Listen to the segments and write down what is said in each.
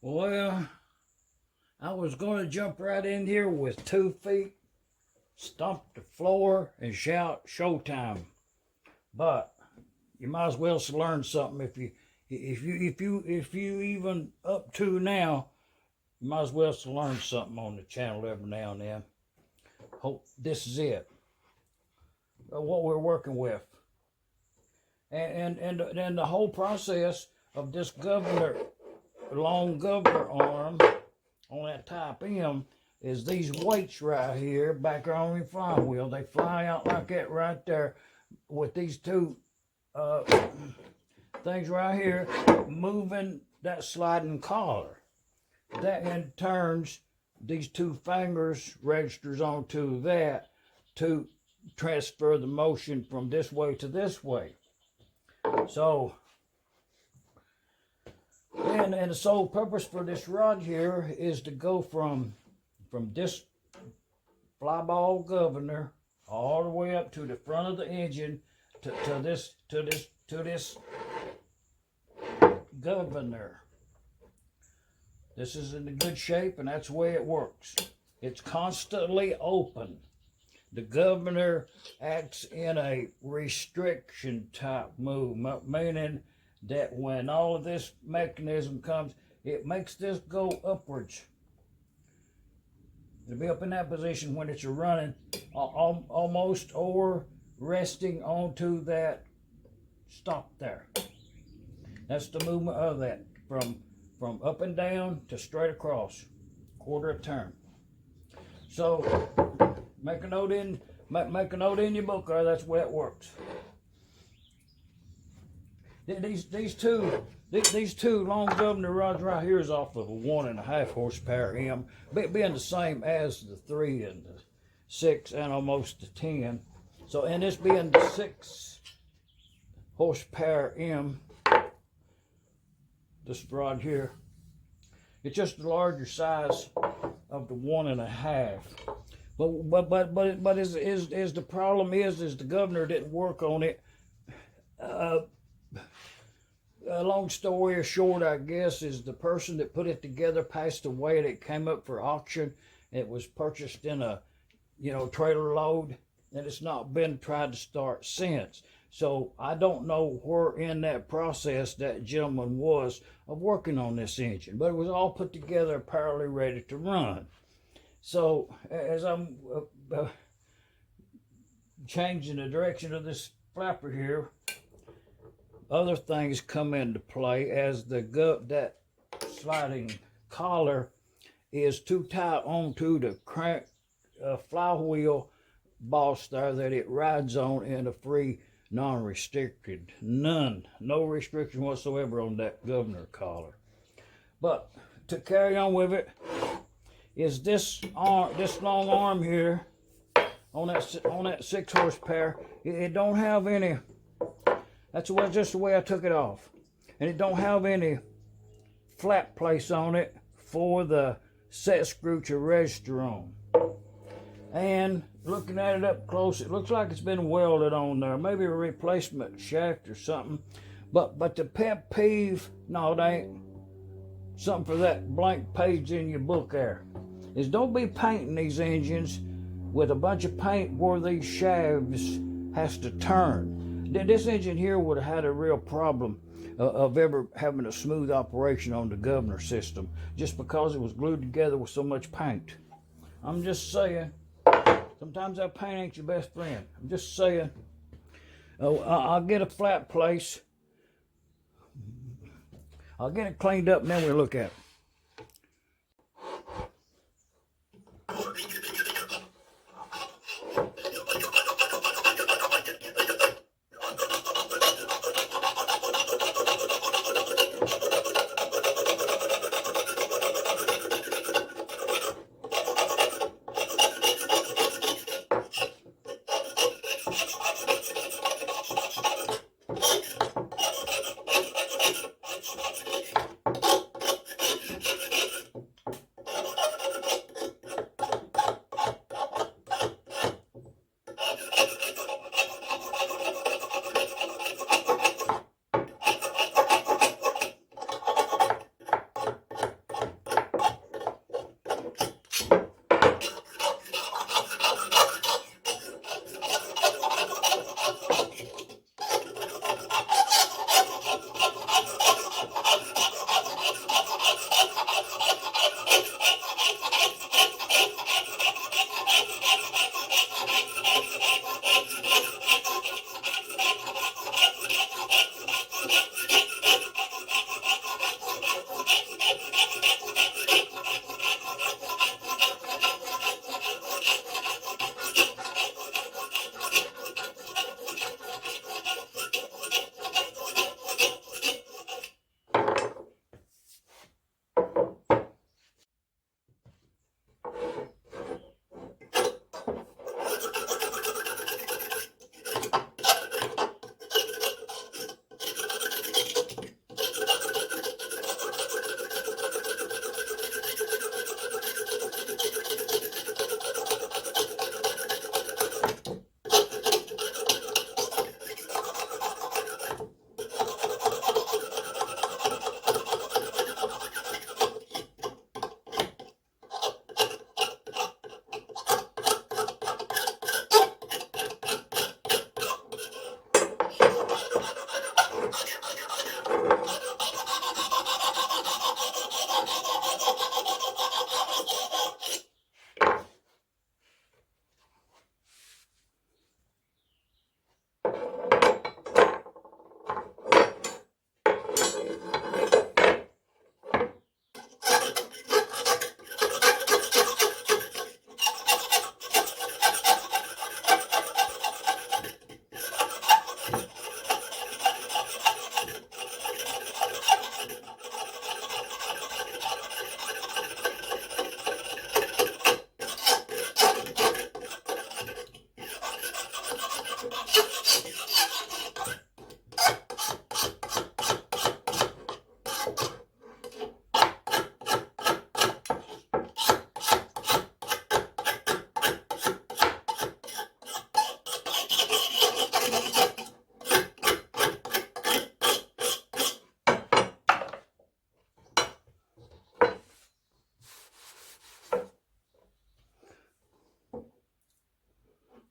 Well, I was going to jump right in here with 2 feet, stomp the floor, and shout "Showtime!" But you might as well learn something if you even up to now. You might as well learn something on the channel every now and then. Hope this is it. What we're working with, and the whole process of this long governor arm on that type M is these weights right here back on the flying wheel. They fly out like that right there with these two things right here moving that sliding collar. That in turns these 2 fingers registers onto that to transfer the motion from this way to this way. So, and the sole purpose for this rod here is to go from this flyball governor all the way up to the front of the engine to this governor. This is in good shape, and that's the way it works. It's constantly open. The governor acts in a restriction type move, meaning that when all of this mechanism comes, it makes this go upwards. It'll be up in that position when it's running, almost or resting onto that stop there. That's the movement of that, from up and down to straight across, quarter a turn. So make a note in your book there. That's the way it works. These two long governor rods right here is off of a 1.5 horsepower M, being the same as the 3 and the 6 and almost the 10. So, and this being the 6 horsepower M, this rod here, it's just the larger size of the 1.5. But is the problem is the governor didn't work on it. A long story short, I guess, is the person that put it together passed away, and it came up for auction. It was purchased in a trailer load, and it's not been tried to start since. So I don't know where in that process that gentleman was of working on this engine, but it was all put together apparently ready to run. So as I'm changing the direction of this flapper here, other things come into play as that sliding collar is too tight onto the crank flywheel boss there that it rides on in a free, non-restricted, no restriction whatsoever on that governor collar. But to carry on with it is this long arm here on that 6 horsepower. It don't have any. That's just the way I took it off, and it don't have any flat place on it for the set screw to register on. And looking at it up close, it looks like it's been welded on there, maybe a replacement shaft or something. But the pet peeve, no, it ain't. Something for that blank page in your book there is don't be painting these engines with a bunch of paint where these shafts has to turn. This engine here would have had a real problem of ever having a smooth operation on the governor system just because it was glued together with so much paint. I'm just saying, sometimes that paint ain't your best friend. I'm just saying. I'll get a flat place. I'll get it cleaned up and then we'll look at it.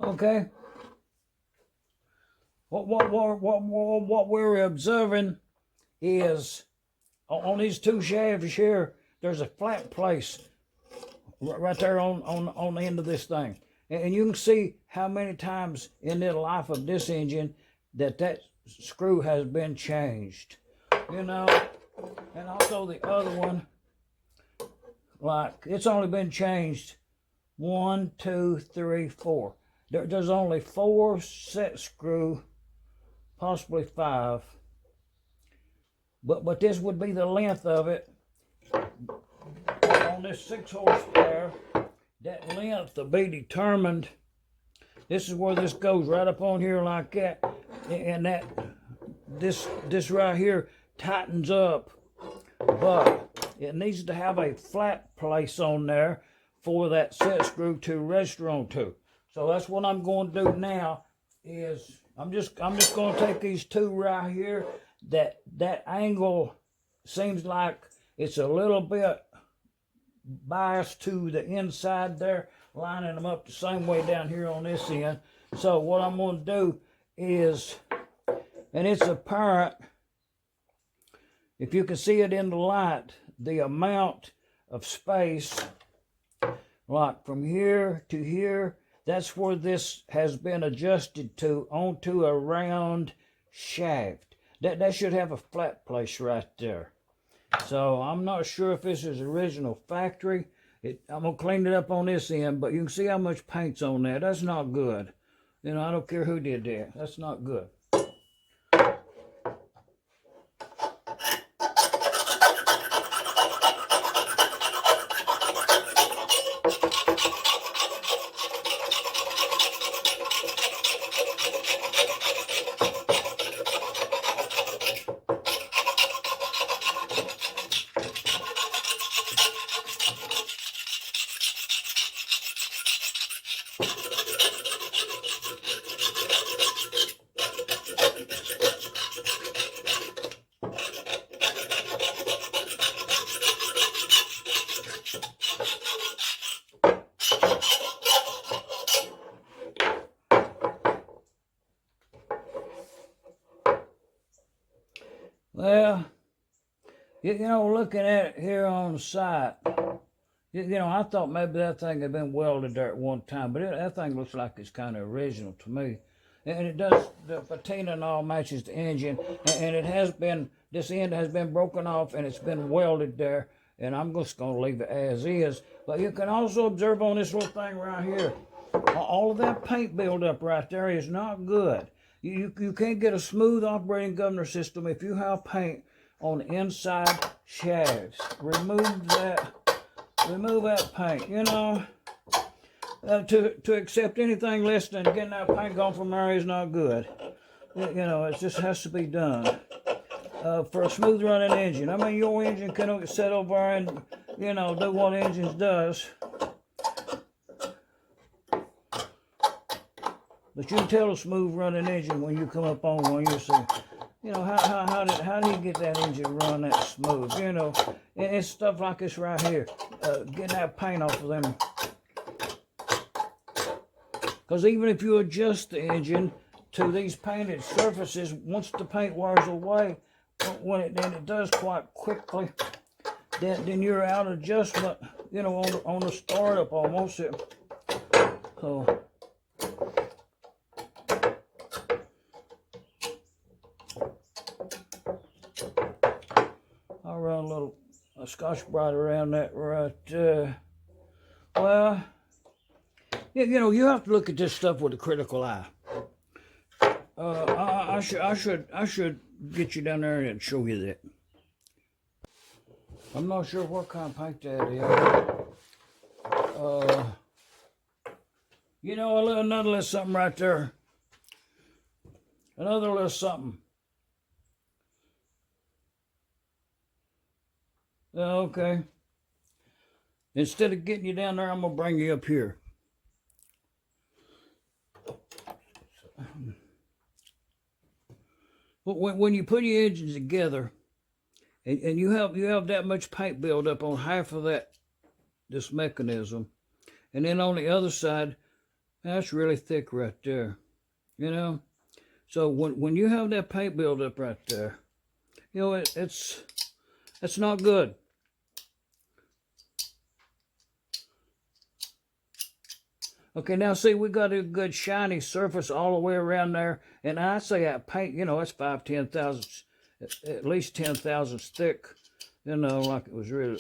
Okay. What we're observing is on these two shafts here, there's a flat place right there on the end of this thing. And you can see how many times in the life of this engine that screw has been changed. You know, and also the other one, like it's only been changed 1, 2, 3, 4. There's only 4 set screw, possibly 5. But this would be the length of it on this 6 horsepower. That length will be determined. This is where this goes right up on here like that, and that this right here tightens up, but it needs to have a flat place on there for that set screw to register onto. So that's what I'm going to do now. Is I'm just going to take these two right here. That angle seems like it's a little bit biased to the inside there, lining them up the same way down here on this end. So what I'm going to do is, and it's apparent, if you can see it in the light, the amount of space, like from here to here, that's where this has been adjusted to onto a round shaft. That should have a flat place right there. So I'm not sure if this is original factory. I'm going to clean it up on this end, but you can see how much paint's on there. That's not good. You know, I don't care who did that. That's not good. Well, you know, looking at it here on the site, you know, I thought maybe that thing had been welded there at one time, but that thing looks like it's kind of original to me. And it does, the patina and all matches the engine, and it has been, this end has been broken off and it's been welded there, and I'm just going to leave it as is. But you can also observe on this little thing right here, all of that paint buildup right there is not good. You can't get a smooth operating governor system if you have paint on the inside shafts. Remove that paint. You know, to accept anything less than getting that paint gone from there is not good. You know, it just has to be done for a smooth running engine. I mean, your engine can sit over and, you know, do what engines does. But you can tell a smooth running engine when you come up on one. You say, you know, how do you get that engine run that smooth? You know, and it's stuff like this right here, getting that paint off of them. Because even if you adjust the engine to these painted surfaces, once the paint wears away, then it does quite quickly. Then you're out of adjustment. You know, on the startup almost. So. I'll run a little Scotch-Brite around that right. Well, you know, you have to look at this stuff with a critical eye. I should get you down there and show you that. I'm not sure what kind of paint that is. You know, another little something right there. Another little something. Okay. Instead of getting you down there, I'm going to bring you up here. When you put your engines together, and you have that much paint build up on half of this mechanism, and then on the other side, That's really thick right there, you know. So when you have that paint buildup right there, you know, it's not good. Okay, now see, we got a good shiny surface all the way around there, and I say that paint, you know, it's 10 thousandths, at least 10 thousandths thick, you know, like it was really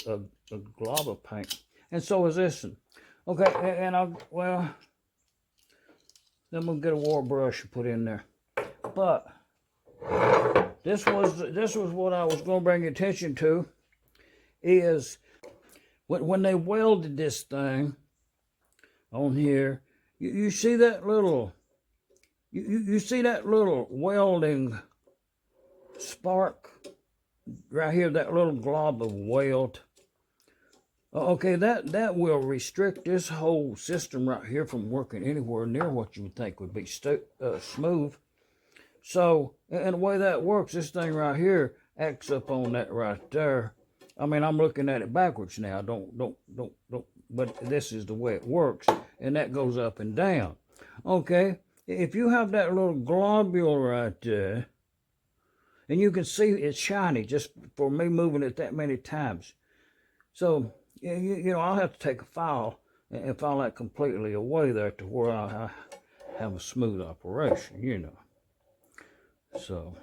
a glob of paint. And so is this one. Okay, and then we'll get a war brush and put in there. But this was what I was going to bring attention to, is when they welded this thing on here, you see that little, you see that little welding spark right here, that little glob of weld. Okay, that will restrict this whole system right here from working anywhere near what you would think would be smooth. So, and the way that works, this thing right here acts up on that right there. I mean, I'm looking at it backwards now. Don't. But this is the way it works, and that goes up and down. Okay, if you have that little globule right there, and you can see it's shiny just for me moving it that many times. So, you know, I'll have to take a file and file that completely away there to where I have a smooth operation, you know. So,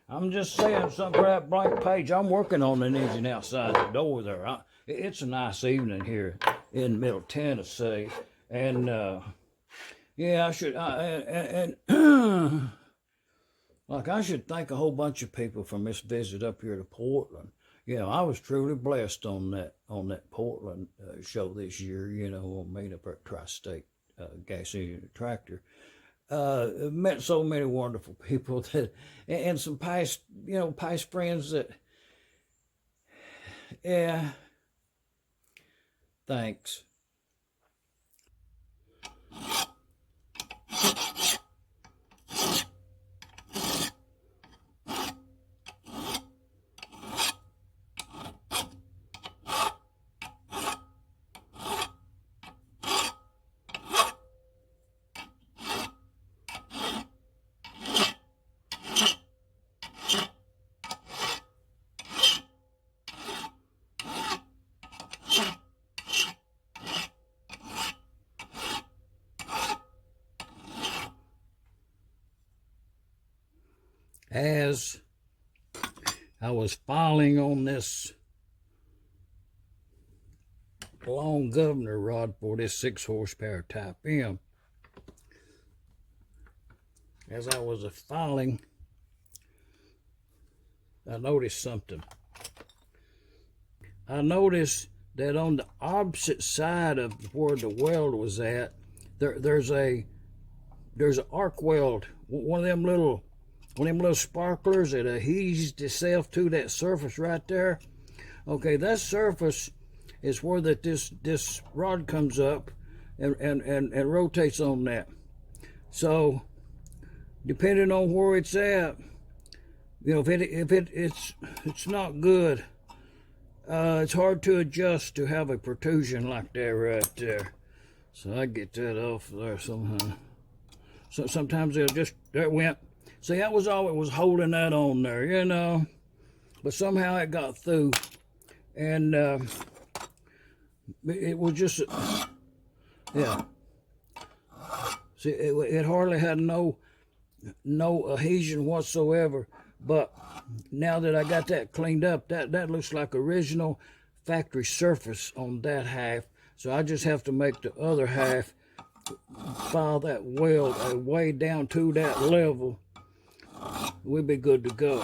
I'm just saying something for that blank page. I'm working on an engine outside the door there. It's a nice evening here in Middle Tennessee, and yeah, I should like I should thank a whole bunch of people for this visit up here to Portland. You know, I was truly blessed on that Portland show this year. You know, on meeting up at Tri-State Gas Engine Tractor. Met so many wonderful people that, and some past friends that, yeah. Thanks. As I was filing on this long governor rod for this 6 horsepower Type M, as I was filing, I noticed something. I noticed that on the opposite side of where the weld was at, there's an arc weld, one of them little sparklers that adheres itself to that surface right there. Okay, that surface is where this rod comes up and rotates on that. So depending on where it's at, you know, if it's not good, it's hard to adjust to have a protrusion like that right there. So I get that off there somehow. So sometimes there it went. See, that was all it was holding that on there, you know. But somehow it got through. And it was just, yeah. See, it hardly had no adhesion whatsoever. But now that I got that cleaned up, that looks like original factory surface on that half. So I just have to make the other half, file that weld way down to that level. We'll be good to go.